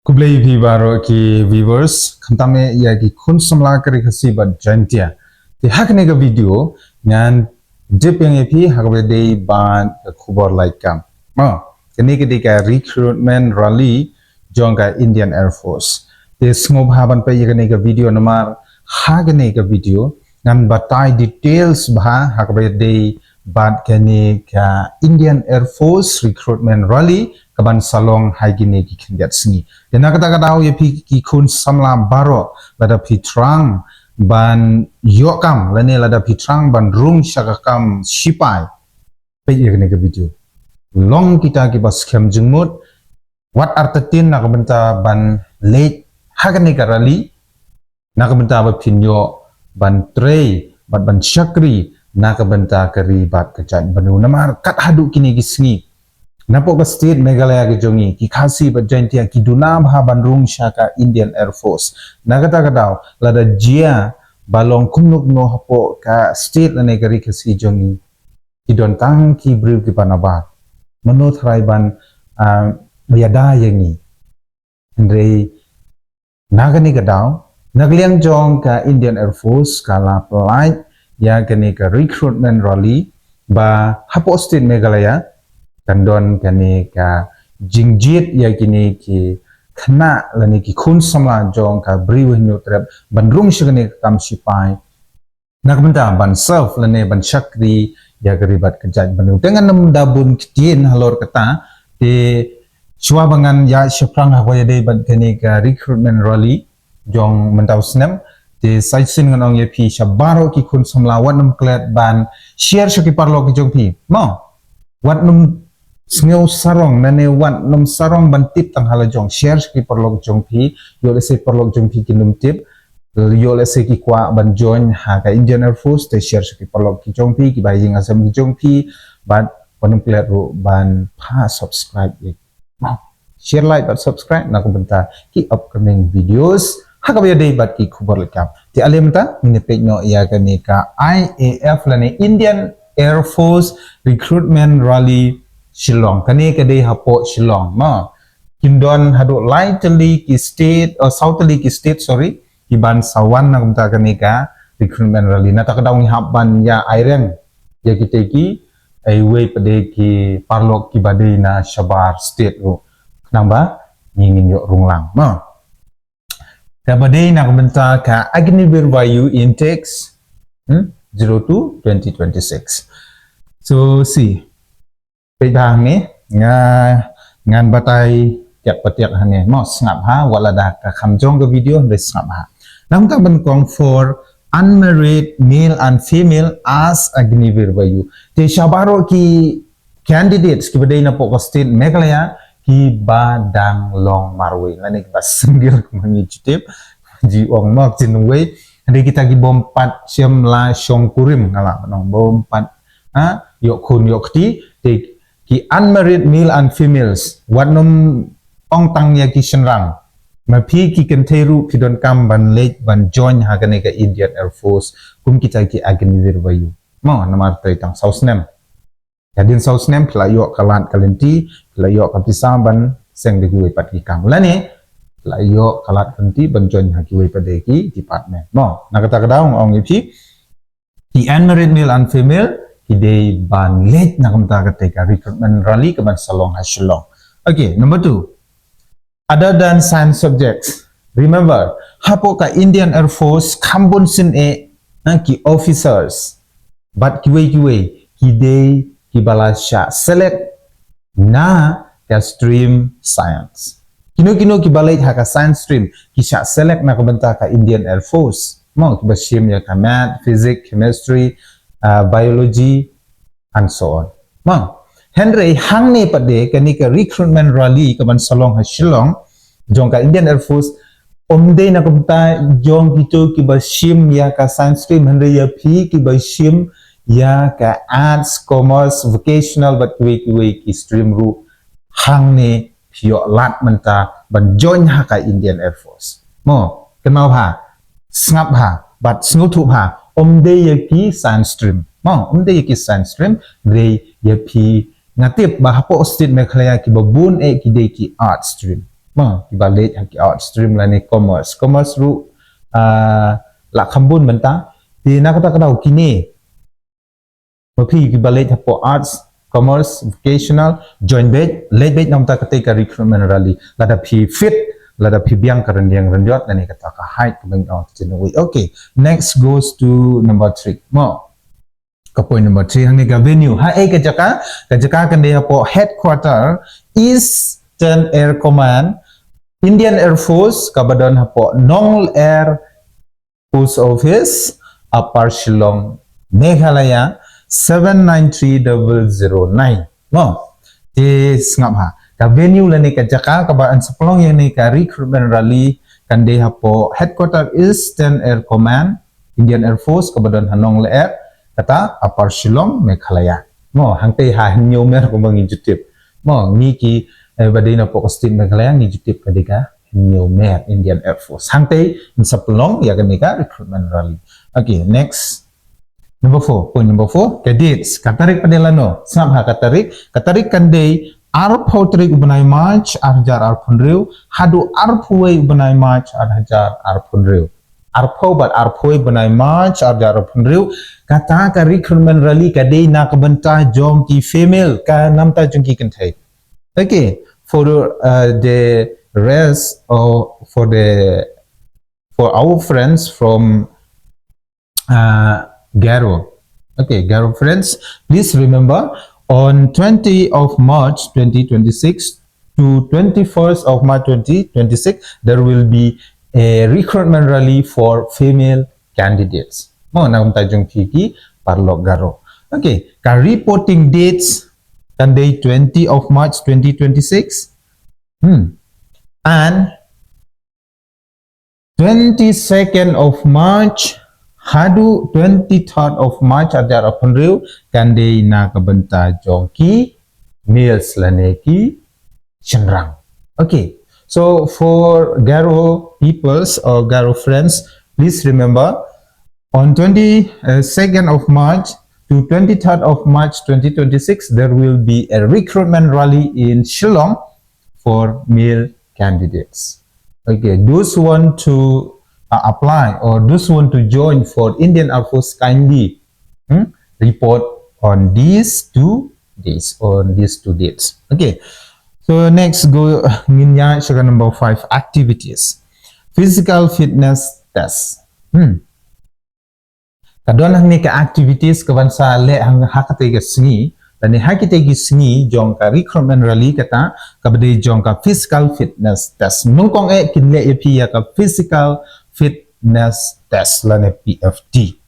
Kublai vibaro ki viewers kantame ya ki kun samla kari kasi ba jantia ti hakne ga video ngan dip yang epi hakbe dei ban khubor laitkam kini ke dika recruitment rally jongka Indian Air Force ti sngop haban pe yakne ga video namar hakne ga video ngan batai details bah hakbe dei bat kini ka Indian Air Force recruitment rally kaban salong haigine ki khendiat singi dena kata daw ye pi ki kun samla baro lada pitrang ban yokam lane lada pitrang ban rung shakakam sipai pe yegne ke video long kita ki bas khem jingmut wat artatin nak benta ban late hagane karali nak benta ba pinyo ban trei ban shakri nak benta kari bat kejan banu namar kat hadu kini gisngi Napo ka state Meghalaya ke jongi ki khasi bajantia ki duna bha bandrung shaka Indian Air Force nagata kadaw lada jia balong kumnuk no hapo ka state lane kari khasi jongi ki don tang ki brief ki panaba manut raiban yada yangi andre nagani kadaw nagliang jong ka Indian Air Force kala apply ya kani ka recruitment rally ba hapo state Meghalaya kandon kani ka jingjit ya kini ki khna lani ki khun samla jong ka briwe nyutrep bandrung shigani kam sipai nakbenta ban self lani ban shakri ya garibat kejat banu dengan nam dabun kitien halor kata te chwa bangan ya shprang hawa de ban kani ka recruitment rally jong mentau snem te saisin nganong ye pi shabaro ki khun samla wanam klet ban share shaki parlo ki jong pi mo watnum Sngew sarong nane wan nom sarong bantip tang halajong share ki perlog jong pi yo le se perlog jong pi kinum tip yo le se ki kwa ban join ha ka Indian Air Force te share ki perlog ki jong pi ki baying asam ki jong pi ban panum klet ro ban pa subscribe ye share like but subscribe na benta ki upcoming videos ha ka day bat ki khubor lekam ti alemta mine page no ya ka ni ka IAF lane Indian Air Force recruitment rally Shillong kani kadai hapo Shillong ma kindon hadu lightly ki state or southerly ki state sorry ki ban sawan na kumta kani ka recruitment rally na takadaw ni haban ya airen ya kita ki ai way pade ki parlok ki badai na shabar state ro kenapa ngingin yo runglang ma ka badai na kumta ka Agniveer Vayu intakes 02 2026 so see bang ni ngan batai Tiakpatiak hane mo sngap ha walada ka khamjong ke video de sngap ha nam ka ban kong for unmarried male and female as Agniveer Vayu te shabaro ki candidates ki badai na po ko state Meghalaya ki badang long marwe lani ba singgil kami jitip ji ong mak jinwe ade kita ki bompat siam la shong kurim ngala nong bompat ha yok kun yok ti te ki unmarried male and females watnum ong tang ya ki shynrang ma phi ki kynthei ru ki don kam ban lek ban join ha kane ka Indian Air Force kum kita ki Agniveer Vayu mo namar tai tang sausnem yadin sausnem phla yo kalat kalenti phla yo kapisa ban seng de ki pat ki kam lani phla yo kalat kalenti ban join ha ki pat de ki department mo nakata kadaw ong ipi ki unmarried male and female Kidei ban late na kumta ketika recruitment rally keban salong hasilong. Okay, number 2. Other than science subjects, remember hapo ka Indian Air Force kambun sin ki officers, but kiwe kidei kibalasya select na ka stream science. Kino kibalait ha ka science stream kisya select na kubenta ka Indian Air Force. Mo kibasim ya ka math, physics, chemistry, biology and so on. Ma, Henry hang ni pade kani ka recruitment rally kaban salong ha Shillong jong ka Indian Air Force omde na kumta jong gitu ki basim ya ka science stream Henry ya phi ki basim ya ka arts, commerce, vocational but ki stream ru hang ni pio lat menta ban join ha ka Indian Air Force. Mo, kenal ha snap ha but snutu ha omde yaki science stream mo omde yaki science stream re yapi ngatip bahapo state Meghalaya ki babun ki de ki art stream ma balik haki art stream la ni commerce ru la khambun menta ti na kata kata kini mapi balik hapo arts commerce vocational joint batch late batch namta kata ka recruitment rally lada phi fit lada phi biang karan yang renjot ni kata ka height coming out okay next goes to number 3 mo ka point number 3 hang ni ka venue ha ka jaka kan dia hapo headquarter Eastern Air Command Indian Air Force kabadan hapo Nong Air Post Office Upper Shillong Meghalaya 793009 no di ngap ha ka venue la ni ka jaka ka ba an sepelong yang ni ka recruitment rally kan de hapo headquarter Eastern Air Command Indian Air Force kabadan Hanong Air kata Upper Shillong Meghalaya mo hangte ha nyo mer ko bang YouTube mo ni ki badai na po ko state Meghalaya ni YouTube ka dika nyo mer Indian Air Force hangte sepelong ya kan ni ka recruitment rally okay next number 4 point number 4 cadets katarik padelano sam ha katarik kan day arpo trik ubanai march arjar arpunriu hadu arpuwe ubanai march arjar arpunriu arpo bat arpuwe ubanai march arjar arpunriu kata ka recruitment rally ka day na kabanta jom ki female ka namta jong ki kynthei okay for the rest or for our friends from Garo. Okay, Garo friends, please remember on 20 of March 2026 to 21st of March 2026, there will be a recruitment rally for female candidates. Mo na tajong piki parlo Garo. Okay, ka reporting dates kan day 20 of March 2026 and 22nd of March hadu 23rd of March ajar apunriu kandei na kabenta jongki males laneki shynrang. Okay, so for Garo peoples or Garo friends, please remember on 22nd of March to 23rd of March 2026 there will be a recruitment rally in Shillong for male candidates. Okay, those who want to apply or those who want to join for Indian Air Force kindly report on these 2 days on these 2 dates. Okay, so next go nginya sugar number 5 activities. Physical fitness test. Kadon hang ni ka activities kabansa le hang hakate ka singi dan ni hakite ki singi jong ka recruitment rally kata kabade jong ka physical fitness test nungkong kinle epi ya ka physical fitness test la ne PFT.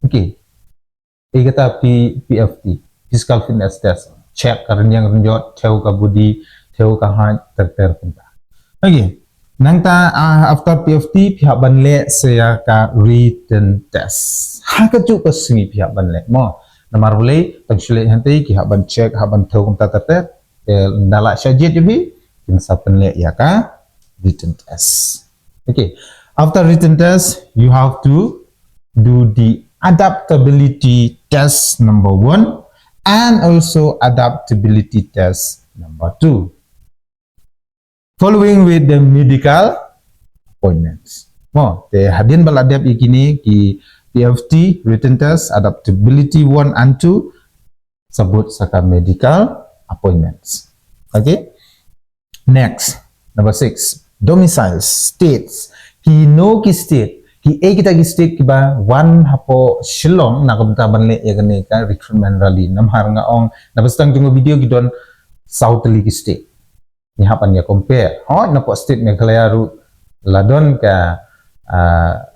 Okay, kata PFT physical fitness test check karan yang renjot theo ka body theo ka height ter punta. Okay, nangta after PFT pihak banle saya ka written test hakaju ka singi pihak banle mo namar boleh tangshule hantai ki haban check haban theo kumta ter ndala syajit jebi kinsa penle ya ka written test. Okay, after written test you have to do the adaptability test number 1 and also adaptability test number 2 following with the medical appointments. Mo te hadin baladap ikini ki PFT written test adaptability 1 and 2 sebut saka medical appointments. Okay, next number 6 domiciles states ki no ki state ki kita ki state ki ba 1 hapo Shillong na kumta banle ya gane ka recruitment rally namhar nga ong nabastang tungo video gidon southly ki state ni hapan ya compare na po state Meghalaya ru ladon ka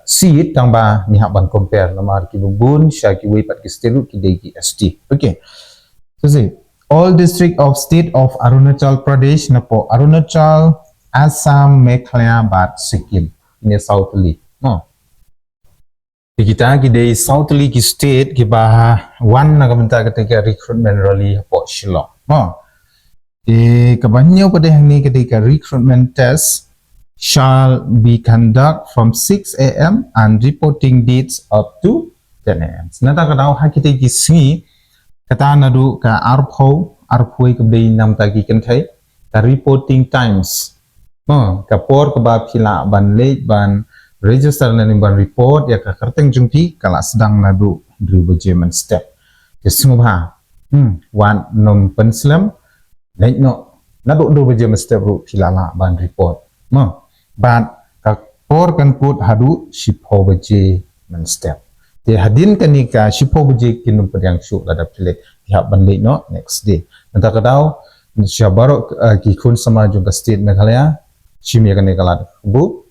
seat tang ba ni haban compare namar ki bun sya ki weipat ki state ki dei ki ST. Okay, so see all district of state of Arunachal Pradesh na po Arunachal, Assam, Meghalaya, Bat, Sikkim ini southly. No, kita ki dei southly ki state ki ba 1 na kamenta ketika recruitment rally po Shillong. No, di kabanyo pada hang ni ketika recruitment test shall be conduct from 6 a.m. and reporting dates up to 10 a.m. Senata kadau hakite ki singi kata nadu ka arphoi kabdei nam ta ki kynthei ka reporting times kapor ke ba pila ban late ban register na ni ban report ya ka kerteng jungpi kala sedang nadu dru bejemen step ke sungha wan nom penslam late no nadu dru bejemen step ru pila la ban report ban kapor kan put hadu shipo beje men step te hadin kanika shipo beje kinum pedyang syuk lada pilih pihak ban late no next day nanti kadau Syabaro ki kun sama juga state Meghalaya Shimia kan kalat bu